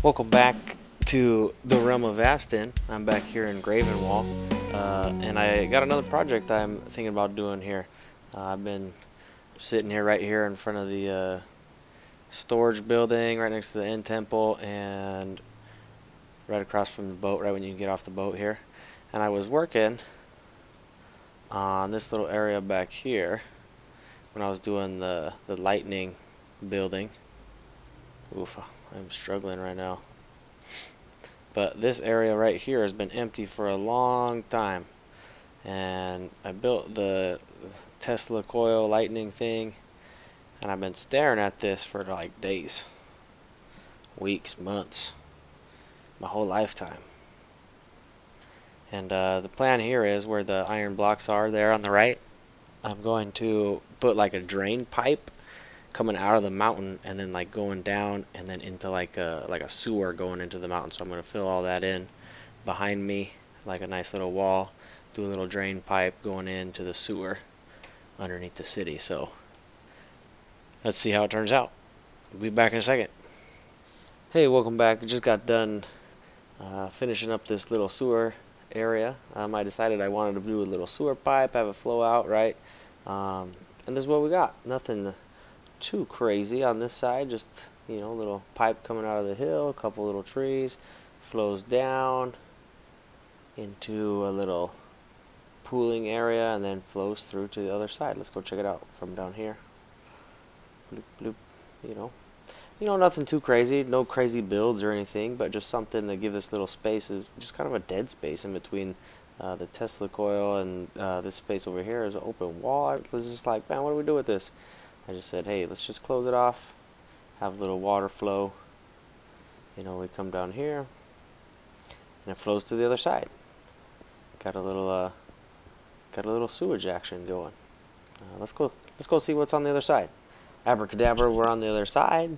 Welcome back to the realm of Vasten. I'm back here in Gravenwall, and I got another project I'm thinking about doing here. I've been sitting here right here in front of the storage building right next to the end temple and right across from the boat, right when you get off the boat here. And I was working on this little area back here when I was doing the lightning building. Oof, I'm struggling right now. But this area right here has been empty for a long time. And I built the Tesla coil lightning thing, and I've been staring at this for like days, weeks, months, my whole lifetime. And the plan here is where the iron blocks are there on the right, I'm going to put like a drain pipe coming out of the mountain and then like going down and then into like a sewer going into the mountain. So I'm going to fill all that in behind me like a nice little wall, do a little drain pipe going into the sewer underneath the city. So let's see how it turns out. We'll be back in a second. Hey, welcome back. I just got done finishing up this little sewer area. I decided I wanted to do a little sewer pipe, have it flow out, right? And this is what we got. Nothing too crazy on this side, just, you know, a little pipe coming out of the hill, a couple little trees, flows down into a little pooling area and then flows through to the other side. Let's go check it out from down here. Bloop, bloop. You know, nothing too crazy, no crazy builds or anything, but just something to give this little space, is just kind of a dead space in between the Tesla coil and this space over here is an open wall. I was just like, man, what do we do with this? I just said, hey, let's just close it off, have a little water flow. You know, we come down here, and it flows to the other side. Got a little sewage action going. Let's go see what's on the other side. Abracadabra, we're on the other side.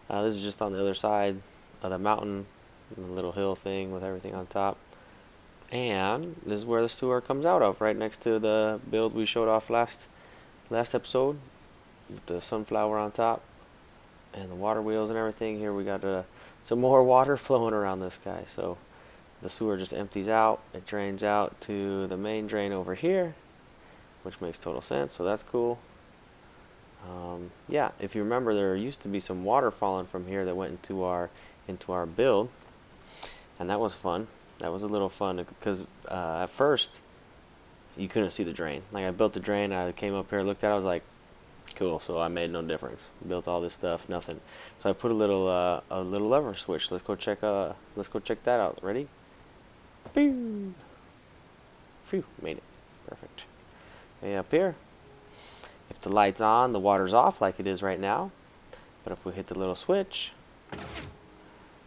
This is just on the other side of the mountain, the little hill thing with everything on top. And this is where the sewer comes out of, right next to the build we showed off last episode, with the sunflower on top and the water wheels and everything. Here we got some more water flowing around this guy. So the sewer just empties out, it drains out to the main drain over here, which makes total sense, so that's cool. Yeah, if you remember, there used to be some water falling from here that went into our build, and that was fun. That was a little fun because at first you couldn't see the drain. Like, I built the drain, I came up here, looked at it, I was like, cool. So I made no difference. Built all this stuff, nothing. So I put a little lever switch. Let's go check that out. Ready? Phew, made it. Perfect. Okay, up here, if the light's on, the water's off like it is right now. But if we hit the little switch,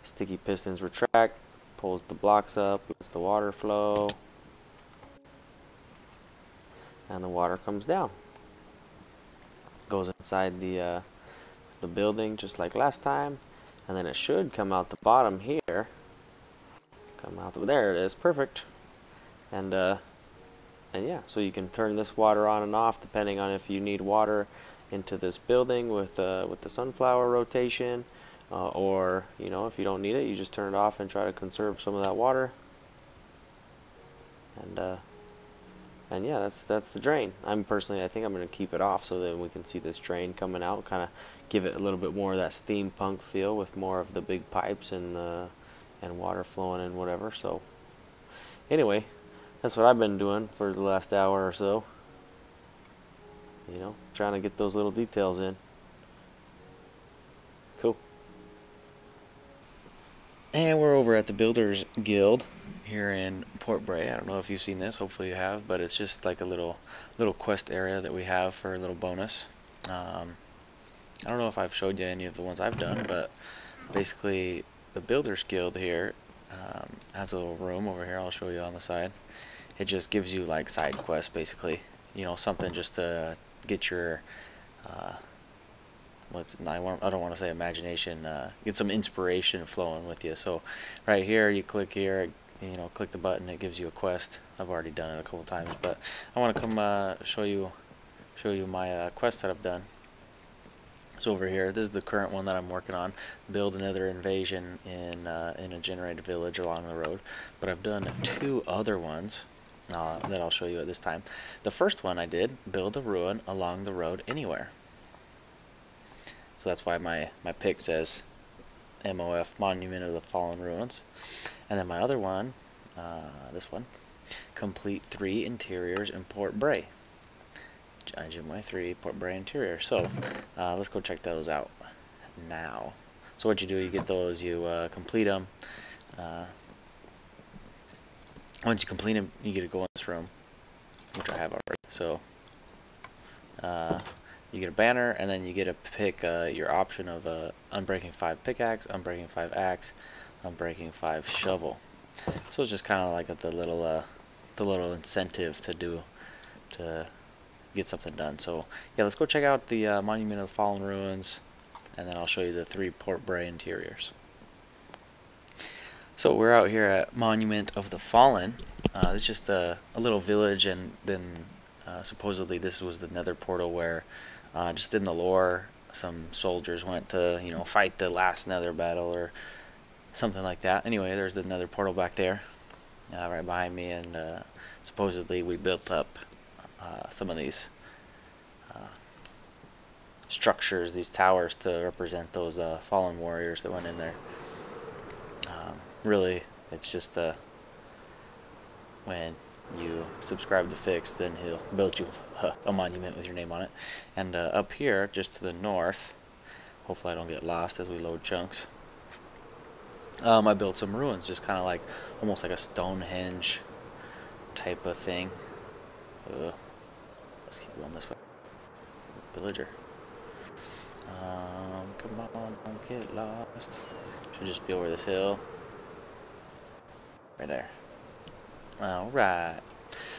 sticky pistons retract, pulls the blocks up, lets the water flow, and the water comes down. Goes inside the building just like last time, and then it should come out the bottom here. There it is, perfect. And yeah, so you can turn this water on and off depending on if you need water into this building with the sunflower rotation, or, you know, if you don't need it, you just turn it off and try to conserve some of that water. And yeah, that's the drain. I think I'm going to keep it off so that we can see this drain coming out, kind of give it a little bit more of that steampunk feel with more of the big pipes and water flowing and whatever. So anyway, that's what I've been doing for the last hour or so. You know, trying to get those little details in. Cool. And we're over at the Builders Guild here in Port Bray. I don't know if you've seen this, hopefully you have, but it's just like a little quest area that we have for a little bonus. I don't know if I've showed you any of the ones I've done, but basically the Builders Guild here has a little room over here. I'll show you on the side. It just gives you like side quests, basically, you know, something just to get your I don't want to say imagination, get some inspiration flowing with you. So right here, you click here, you know, click the button, it gives you a quest. I've already done it a couple times, but I want to come show you my quest that I've done. So over here, this is the current one that I'm working on. Build another invasion in a generated village along the road. But I've done 2 other ones that I'll show you at this time. The first one I did, build a ruin along the road anywhere. So that's why my pick says MOF, Monument of the Fallen Ruins. And then my other one, this one, complete 3 interiors in Port Bray. IJimwe 3 Port Bray interior. So let's go check those out now. So what you do, you get those, you complete them. Once you complete them, you get to go in this room, which I have already. So you get a banner, and then you get to pick your option of Unbreaking 5 pickaxe, Unbreaking 5 axe, Unbreaking 5 shovel. So it's just kind of like the little incentive to get something done. So yeah, let's go check out the Monument of the Fallen Ruins, and then I'll show you the 3 Port Bray interiors. So we're out here at Monument of the Fallen. It's just a little village, and then supposedly this was the nether portal where just in the lore some soldiers went to fight the last nether battle or something like that. Anyway, there's the nether portal back there right behind me, and supposedly we built up some of these structures, these towers, to represent those fallen warriors that went in there. Really, it's just when you subscribe to Fixxit, then he'll build you a monument with your name on it. And up here, just to the north, hopefully I don't get lost as we load chunks, I built some ruins, just kind of like almost like a Stonehenge type of thing. Let's keep going this way. Villager. Come on, don't get lost. Should just be over this hill. Right there. Alright.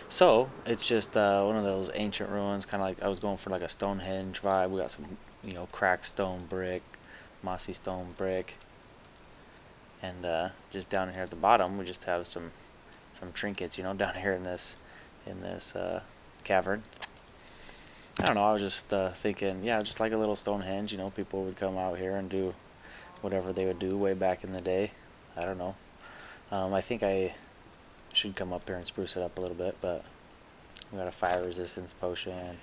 So, it's just one of those ancient ruins, kind of like I was going for like a Stonehenge vibe. We got some, cracked stone brick, mossy stone brick. And just down here at the bottom, we just have some trinkets, down here in this cavern. I don't know, I was just thinking, yeah, just like a little Stonehenge, people would come out here and do whatever they would do way back in the day. I don't know. I think I should come up here and spruce it up a little bit, but we got a fire resistance potion.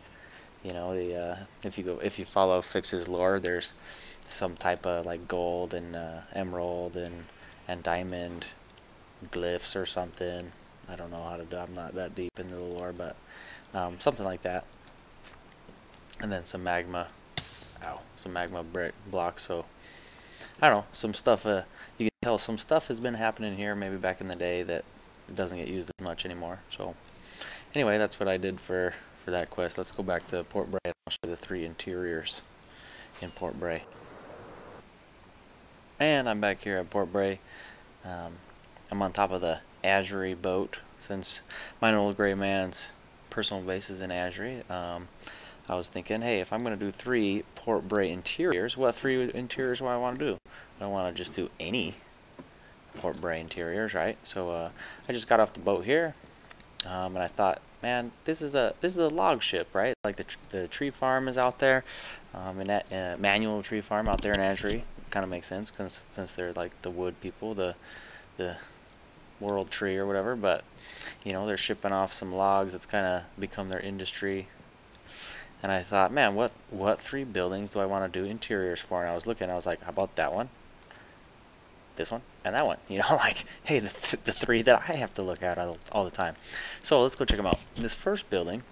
If you follow Fixxit's lore, there's some type of like gold and emerald and diamond glyphs or something. I don't know how to do. I'm not that deep into the lore, but something like that. And then some magma brick blocks. So I don't know, some stuff. You can tell some stuff has been happening here, maybe back in the day, that doesn't get used as much anymore. So anyway, that's what I did for that quest. Let's go back to Port Bray and I'll show you the 3 interiors in Port Bray. And I'm back here at Port Bray. I'm on top of the Azuri boat, since my old gray man's personal base is in Azuri. I was thinking, hey, if I'm going to do 3 Port Bray interiors, what 3 interiors do I want to do? I don't want to just do any Port Bray interiors, right? So I just got off the boat here, and I thought, man, this is a log ship, right? Like the tree farm is out there, and that manual tree farm out there in Azuri. Kind of makes sense, cause since they're like the wood people, the world tree or whatever. But they're shipping off some logs. It's kind of become their industry. And I thought, man, what 3 buildings do I want to do interiors for? And I was looking, I was like, how about that one, this one, and that one? Like, hey, the 3 that I have to look at all the time. So let's go check them out. This first building,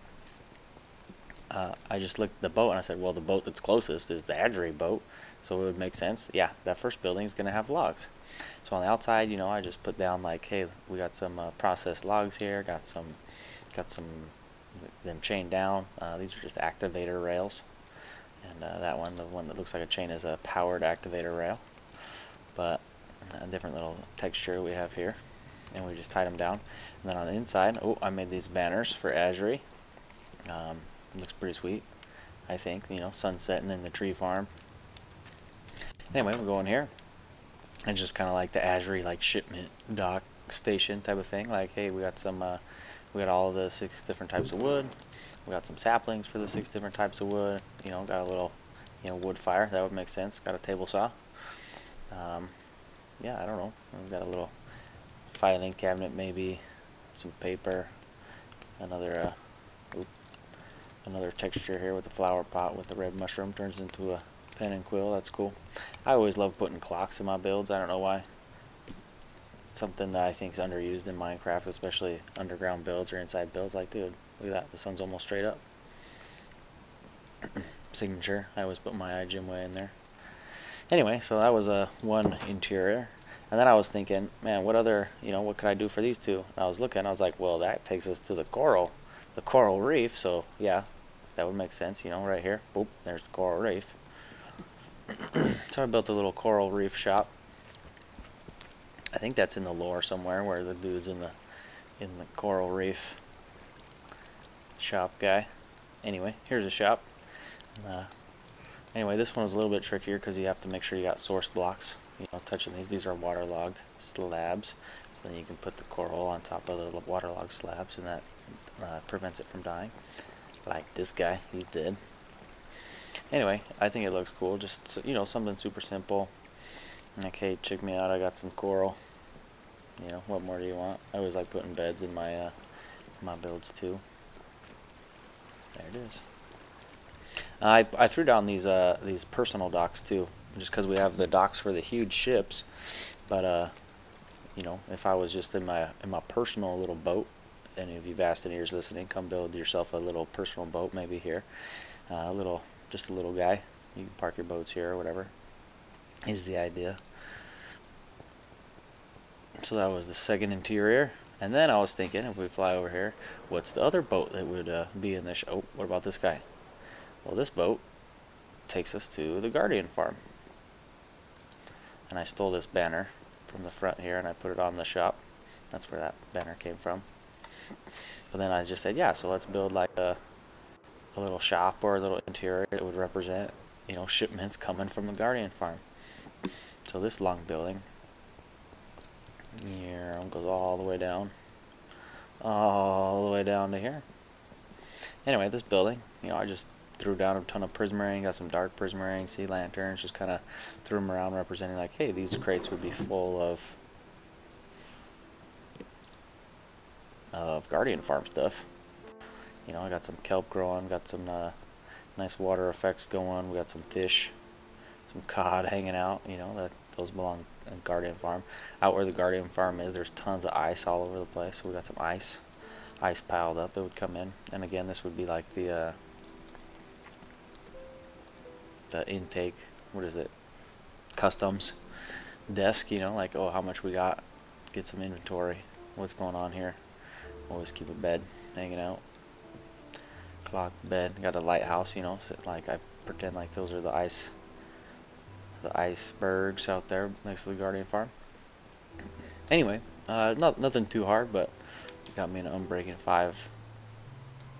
I just looked at the boat and I said, well, the boat that's closest is the Azuri boat, so it would make sense. Yeah, that first building is going to have logs. So on the outside, I just put down like, hey, we got some processed logs here, got some them chained down. These are just activator rails, and that one, the one that looks like a chain, is a powered activator rail. But a different little texture we have here, and we just tied them down. And then on the inside, oh, I made these banners for Azuri. Looks pretty sweet, I think. Sunsetting in the tree farm. Anyway, we're going here, and just kind of like the Azuri like shipment dock station type of thing. Like, hey, we got some. We got all of the 6 different types of wood. We got some saplings for the 6 different types of wood. Got a little, you know, wood fire. That would make sense. Got a table saw. Yeah, I don't know. We've got a little filing cabinet, maybe some paper, another texture here with the flower pot with the red mushroom turns into a pen and quill. That's cool. I always love putting clocks in my builds. I don't know why. Something that I think is underused in Minecraft, especially underground builds or inside builds. Like, dude, look at that. The sun's almost straight up. Signature. I always put my IJimwe in there. Anyway, so that was one interior. And then I was thinking, man, what other, you know, what could I do for these two? And I was looking, I was like, well, that takes us to the coral reef. So, yeah, that would make sense, you know, right here. Boop, there's the coral reef. So I built a little coral reef shop. I think that's in the lore somewhere where the dude's in the coral reef shop guy. Anyway, here's a shop. Anyway, this one was a little bit trickier because you have to make sure you got source blocks. You know, touching these are waterlogged slabs, so then you can put the coral on top of the waterlogged slabs, and that prevents it from dying. Like this guy, he's dead. Anyway, I think it looks cool. Just, you know, something super simple. Like, hey, check me out, I got some coral. You know, what more do you want? I always like putting beds in my my builds too. There it is. I threw down these personal docks too, just because we have the docks for the huge ships. But you know, if I was just in my personal little boat, any of you Vasteneers listening, come build yourself a little personal boat, maybe here, just a little guy. You can park your boats here or whatever. Is the idea. So that was the second interior. And then I was thinking, if we fly over here, what's the other boat that would be in this? Oh, what about this guy? Well, this boat takes us to the Guardian farm. And I stole this banner from the front here and I put it on the shop. That's where that banner came from. But then I just said, yeah, so let's build like a little shop or a little interior that would represent, you know, shipments coming from the Guardian farm. So this long building here goes all the way down to here. Anyway, this building, you know, I just threw down a ton of prismarine, got some dark prismarine, sea lanterns, just kind of threw them around representing like, hey, these crates would be full of Guardian farm stuff. You know, I got some kelp growing, got some nice water effects going, we got some fish, some cod hanging out, you know, those belong in Guardian farm. Out where the Guardian farm is, there's tons of ice all over the place, so we got some ice piled up. It would come in, and again, this would be like the intake, what is it, customs desk, you know, like, oh, how much we got, get some inventory, what's going on here. Always keep a bed hanging out, clock, bed, got a lighthouse, you know, so like I pretend like those are the icebergs out there next to the Guardian farm. Anyway, nothing too hard, but it got me an Unbreaking 5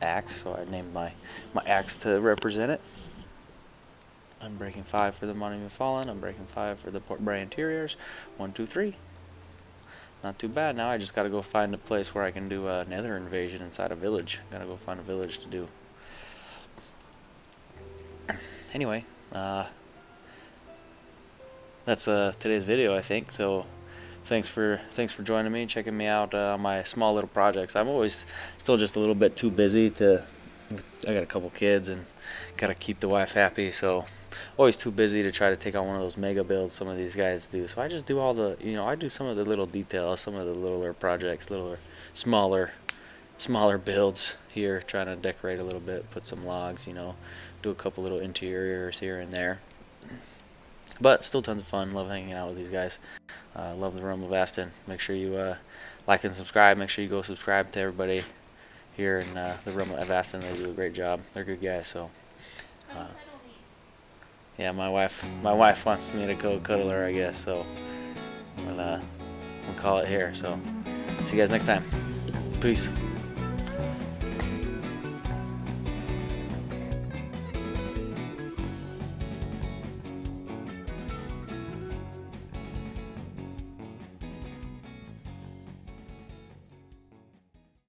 axe, so I named my axe to represent it. Unbreaking 5 for the Monument Fallen, Unbreaking 5 for the Bray interiors. 1, 2, 3. Not too bad. Now I just gotta go find a place where I can do a nether invasion inside a village. Gotta go find a village to do. Anyway, that's today's video, I think. So thanks for joining me, checking me out on my small little projects. I'm always still just a little bit too busy to. I got a couple kids and gotta keep the wife happy, so always too busy to try to take on one of those mega builds some of these guys do. So I just do all the, you know, I do some of the little details, some of the littler projects, smaller builds here, trying to decorate a little bit, put some logs, you know, do a couple little interiors here and there. But still tons of fun. Love hanging out with these guys. Love the Realm of Vasten. Make sure you like and subscribe. Make sure you go subscribe to everybody here in the Realm of Vasten. They do a great job. They're good guys. So yeah, my wife wants me to go cuddle her, I guess. So we'll call it here. So see you guys next time. Peace.